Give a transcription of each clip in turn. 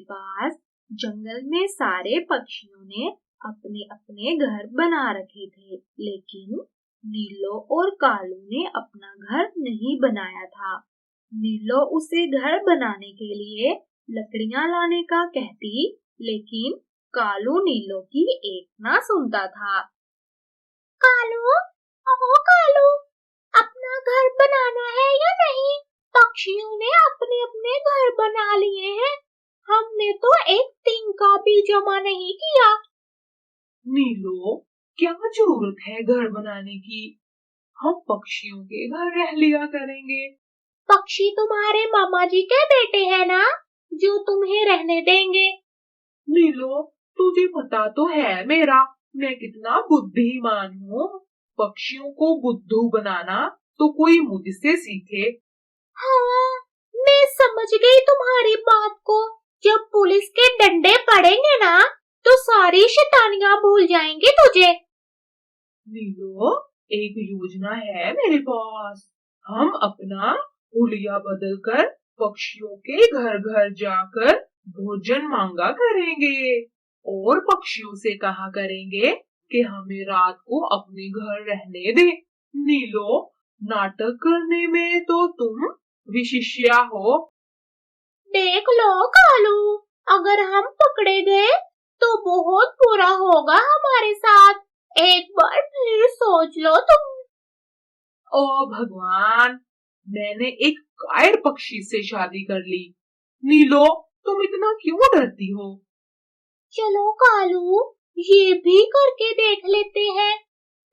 पास जंगल में सारे पक्षियों ने अपने अपने घर बना रखे थे, लेकिन नीलो और कालू ने अपना घर नहीं बनाया था। नीलो उसे घर बनाने के लिए लकड़ियां लाने का कहती, लेकिन कालू नीलो की एक ना सुनता था। कालू, ओ कालू, अपना घर बनाना है या नहीं? पक्षियों ने अपने अपने घर बना लिए हैं, हमने तो एक तिनका भी जमा नहीं किया। नीलो, क्या जरूरत है घर बनाने की? हम पक्षियों के घर रह लिया करेंगे। पक्षी तुम्हारे मामा जी के बेटे हैं ना, जो तुम्हें रहने देंगे। नीलो, तुझे पता तो है मैं कितना बुद्धिमान हूँ। पक्षियों को बुद्धू बनाना तो कोई मुझसे सीखे। हाँ, मैं समझ गई तुम्हारी बात को। जब पुलिस के डंडे पड़ेंगे ना, तो सारी शैतानियां भूल जाएंगे तुझे। नीलो, एक योजना है मेरे पास। हम अपना हुलिया बदलकर पक्षियों के घर घर जाकर भोजन मांगा करेंगे और पक्षियों से कहा करेंगे कि हमें रात को अपने घर रहने दे। नीलो, नाटक करने में तो तुम विशिष्या हो। देख लो कालू, अगर हम पकड़े गए तो बहुत बुरा होगा हमारे साथ। एक बार फिर सोच लो तुम। ओ भगवान, मैंने एक कायर पक्षी से शादी कर ली। नीलो, तुम इतना क्यों डरती हो? चलो कालू, ये भी करके देख लेते हैं।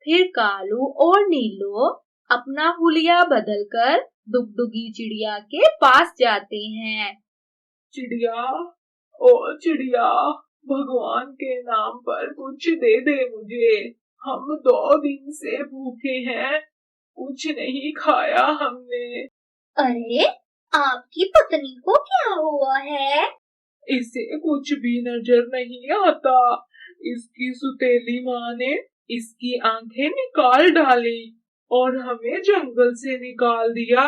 फिर कालू और नीलो अपना हुलिया बदलकर डुगडुगी चिड़िया के पास जाते हैं। चिड़िया, ओ चिड़िया, भगवान के नाम पर कुछ दे दे मुझे। हम 2 दिन से भूखे हैं, कुछ नहीं खाया हमने। अरे, आपकी पत्नी को क्या हुआ है? इसे कुछ भी नजर नहीं आता। इसकी सुतेली माँ ने इसकी आंखें निकाल डाली और हमें जंगल से निकाल दिया,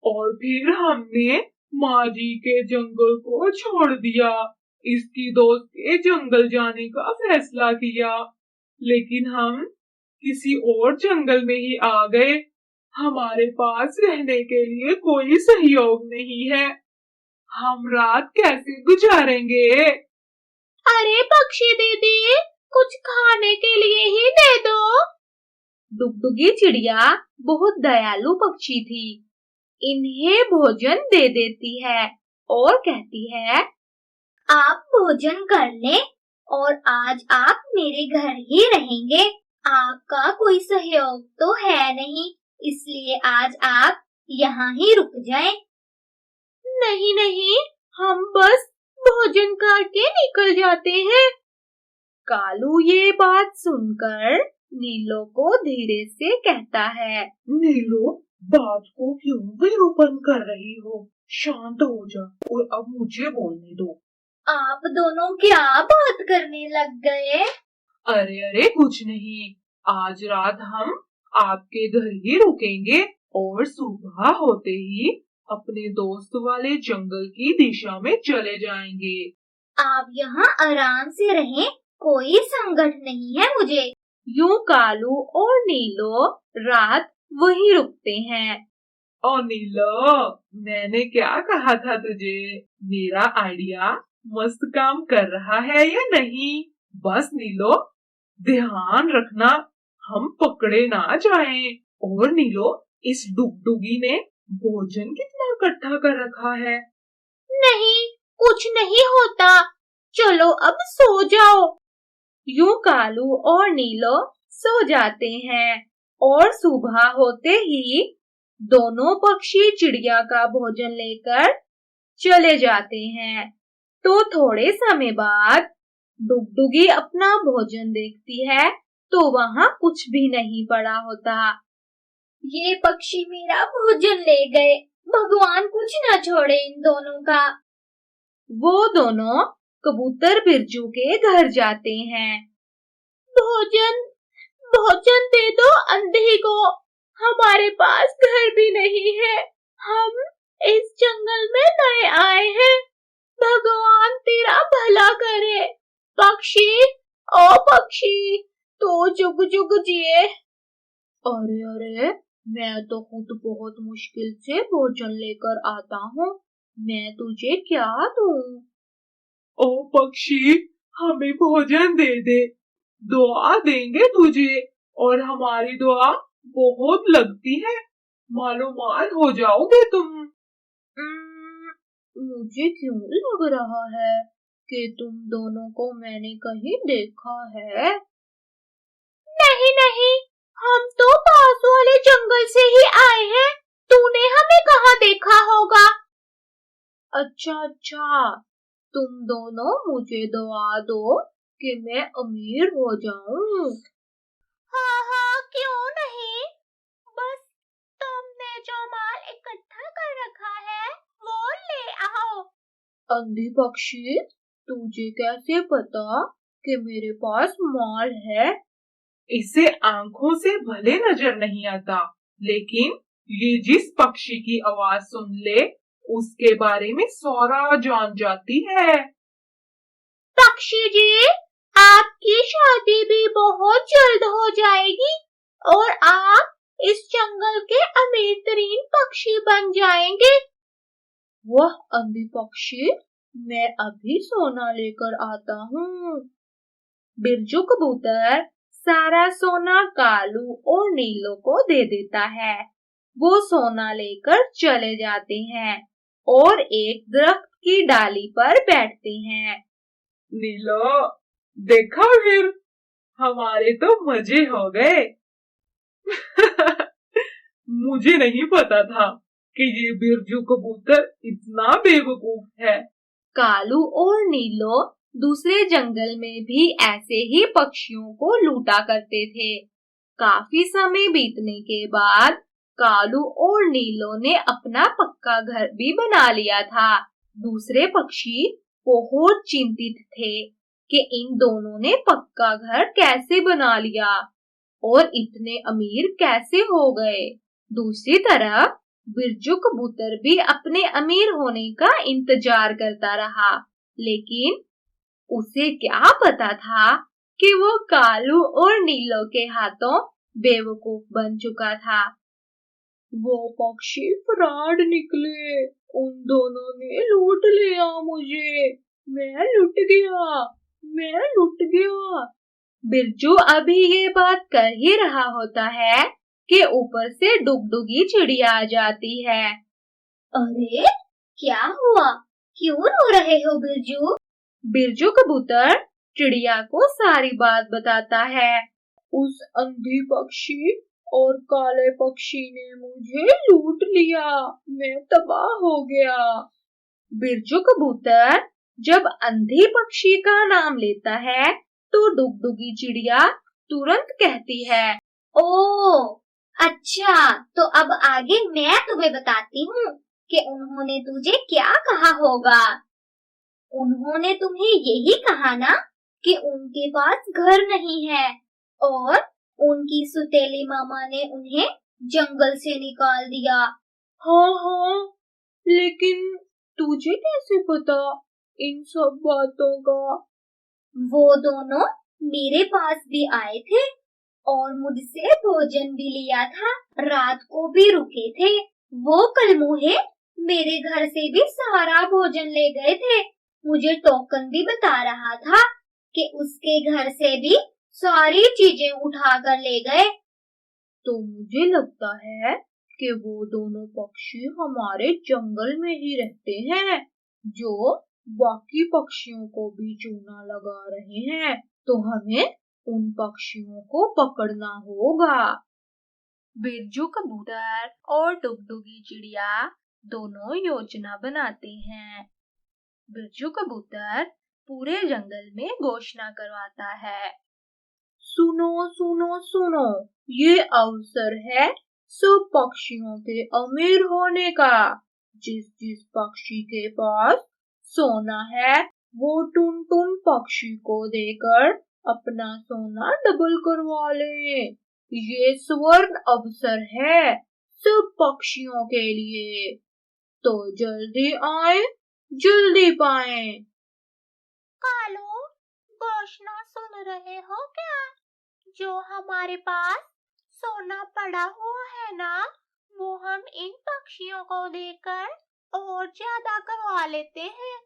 और फिर हमने माँ जी के जंगल को छोड़ दिया। इसकी दोस्त के जंगल जाने का फैसला किया, लेकिन हम किसी और जंगल में ही आ गए। हमारे पास रहने के लिए कोई सहयोग नहीं है। हम रात कैसे गुजारेंगे? अरे पक्षी दीदी, कुछ खाने के लिए ही दे दो। डुगडुगी चिड़िया बहुत दयालु पक्षी थी। इन्हें भोजन दे देती है और कहती है, आप भोजन कर लें और आज आप मेरे घर ही रहेंगे। आपका कोई सहयोग तो है नहीं, इसलिए आज आप यहाँ ही रुक जाएं। नहीं नहीं, हम बस भोजन करके निकल जाते हैं। कालू ये बात सुनकर नीलो को धीरे से कहता है, नीलो, बात को क्यों विरूपण कर रही हो? शांत हो जा और अब मुझे बोलने दो। आप दोनों क्या बात करने लग गए? अरे अरे, कुछ नहीं। आज रात हम आपके घर ही रुकेंगे और सुबह होते ही अपने दोस्त वाले जंगल की दिशा में चले जाएंगे। आप यहाँ आराम से रहें, कोई संकट नहीं है मुझे। यूं कालू और नीलो रात वहीं रुकते हैं। ओ नीलो, मैंने क्या कहा था तुझे? मेरा आइडिया मस्त काम कर रहा है या नहीं? बस नीलो, ध्यान रखना हम पकड़े ना जाएं। और नीलो, इस डुगडुगी ने भोजन कितना इकट्ठा कर रखा है? नहीं, कुछ नहीं होता। चलो अब सो जाओ। यूं कालू और नीलो सो जाते हैं और सुबह होते ही दोनों पक्षी चिड़िया का भोजन लेकर चले जाते हैं। तो थोड़े समय बाद डुगडुगी अपना भोजन देखती है तो वहाँ कुछ भी नहीं पड़ा होता। ये पक्षी मेरा भोजन ले गए, भगवान कुछ न छोड़े इन दोनों का। वो दोनों कबूतर बिरजू के घर जाते हैं। भोजन भोजन दे दो अंधे को, हमारे पास घर भी नहीं है। हम इस जंगल में नए आए हैं, भगवान तेरा भला करे। पक्षी, ओ पक्षी, तो जुग जुग जिए। अरे अरे, मैं तो खुद बहुत मुश्किल से भोजन लेकर आता हूँ, मैं तुझे क्या दूँ? ओ पक्षी, हमें भोजन दे दे, दुआ देंगे तुझे, और हमारी दुआ बहुत लगती है, मालो माल हो जाओगे तुम। मुझे क्यों लग रहा है कि तुम दोनों को मैंने कहीं देखा है। नहीं नहीं, हम तो पास वाले जंगल से ही आए हैं, तूने हमें कहाँ देखा होगा? अच्छा अच्छा, तुम दोनों मुझे दुआ दो कि मैं अमीर हो जाऊं। हाँ हाँ, क्यों नहीं, बस तुमने जो माल इकट्ठा कर रखा है वो ले आओ। अंधी पक्षी, तुझे कैसे पता कि मेरे पास माल है? इसे आंखों से भले नजर नहीं आता, लेकिन ये जिस पक्षी की आवाज सुन ले उसके बारे में सारा जान जाती है। पक्षी जी, आपकी शादी भी बहुत जल्द हो जाएगी और आप इस जंगल के अमीर तरीन पक्षी बन जाएंगे। वह अंधी पक्षी, मैं अभी सोना लेकर आता हूँ। बिरजू कबूतर सारा सोना कालू और नीलो को दे देता है। वो सोना लेकर चले जाते हैं और एक दरख्त की डाली पर बैठते हैं। नीलो, देखा फिर, हमारे तो मजे हो गए। मुझे नहीं पता था कि ये बिरजू कबूतर इतना बेवकूफ है। कालू और नीलो दूसरे जंगल में भी ऐसे ही पक्षियों को लूटा करते थे। काफी समय बीतने के बाद कालू और नीलो ने अपना पक्का घर भी बना लिया था। दूसरे पक्षी बहुत चिंतित थे कि इन दोनों ने पक्का घर कैसे बना लिया और इतने अमीर कैसे हो गए। दूसरी तरफ बिरजू कबूतर भी अपने अमीर होने का इंतजार करता रहा, लेकिन उसे क्या पता था कि वो कालू और नीलो के हाथों बेवकूफ बन चुका था। वो पक्षी फ्रॉड निकले, उन दोनों ने लूट लिया मुझे, मैं लुट गया, मैं लुट गया। बिरजू अभी ये बात कर ही रहा होता है कि ऊपर से डुगडुगी चिड़िया आ जाती है। अरे, क्या हुआ, क्यों रो रहे हो बिरजू? बिरजू कबूतर चिड़िया को सारी बात बताता है। उस अंधी पक्षी और काले पक्षी ने मुझे लूट लिया, मैं तबाह हो गया। बिरजू कबूतर जब अंधी पक्षी का नाम लेता है तो डुगडुगी चिड़िया तुरंत कहती है, ओ अच्छा, तो अब आगे मैं तुम्हें बताती हूँ कि उन्होंने तुझे क्या कहा होगा। उन्होंने तुम्हें यही कहा ना कि उनके पास घर नहीं है और उनकी सुतेली मामा ने उन्हें जंगल से निकाल दिया। हाँ हाँ, लेकिन तुझे कैसे पता इन सब बातों का? वो दोनों मेरे पास भी आए थे और मुझसे भोजन भी लिया था, रात को भी रुके थे। वो कलमुहे मेरे घर से भी सारा भोजन ले गए थे। मुझे टोकन भी बता रहा था कि उसके घर से भी सारी चीजें उठा कर ले गए। तो मुझे लगता है कि वो दोनों पक्षी हमारे जंगल में ही रहते हैं, जो बाकी पक्षियों को भी चूना लगा रहे हैं। तो हमें उन पक्षियों को पकड़ना होगा। बिरजू कबूतर और डुगडुगी चिड़िया दोनों योजना बनाते हैं। बिरजू कबूतर पूरे जंगल में घोषणा करवाता है, सुनो सुनो सुनो, ये अवसर है सब पक्षियों के अमीर होने का। जिस जिस पक्षी के पास सोना है वो टुन टुन पक्षी को देकर अपना सोना डबल करवा ले। ये स्वर्ण अवसर है सब पक्षियों के लिए, तो जल्दी आए, जल्दी पाएं। कालू, घोषणा सुन रहे हो क्या? जो हमारे पास सोना पड़ा हुआ है ना, वो हम इन पक्षियों को देकर और ज्यादा करवा लेते हैं।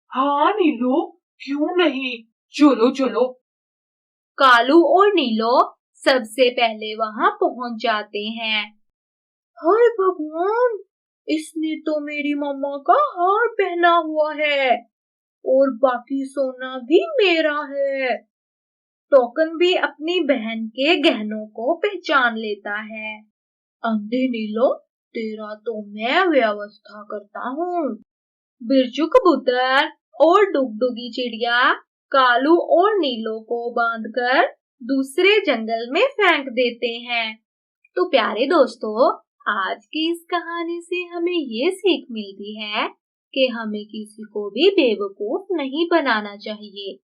हाँ नीलो, क्यों नहीं, चलो चलो। कालू और नीलो सबसे पहले वहां पहुंच जाते हैं। हाय भगवान, इसने तो मेरी मम्मा का हार पहना हुआ है और बाकी सोना भी मेरा है। टोकन भी अपनी बहन के गहनों को पहचान लेता है। अंधे नीलो, तेरा तो मैं व्यवस्था करता हूँ। बिरजू कबूतर और डुगडुगी चिड़िया कालू और नीलो को बांधकर दूसरे जंगल में फेंक देते हैं। तो प्यारे दोस्तों, आज की इस कहानी से हमें ये सीख मिलती है कि हमें किसी को भी बेवकूफ नहीं बनाना चाहिए।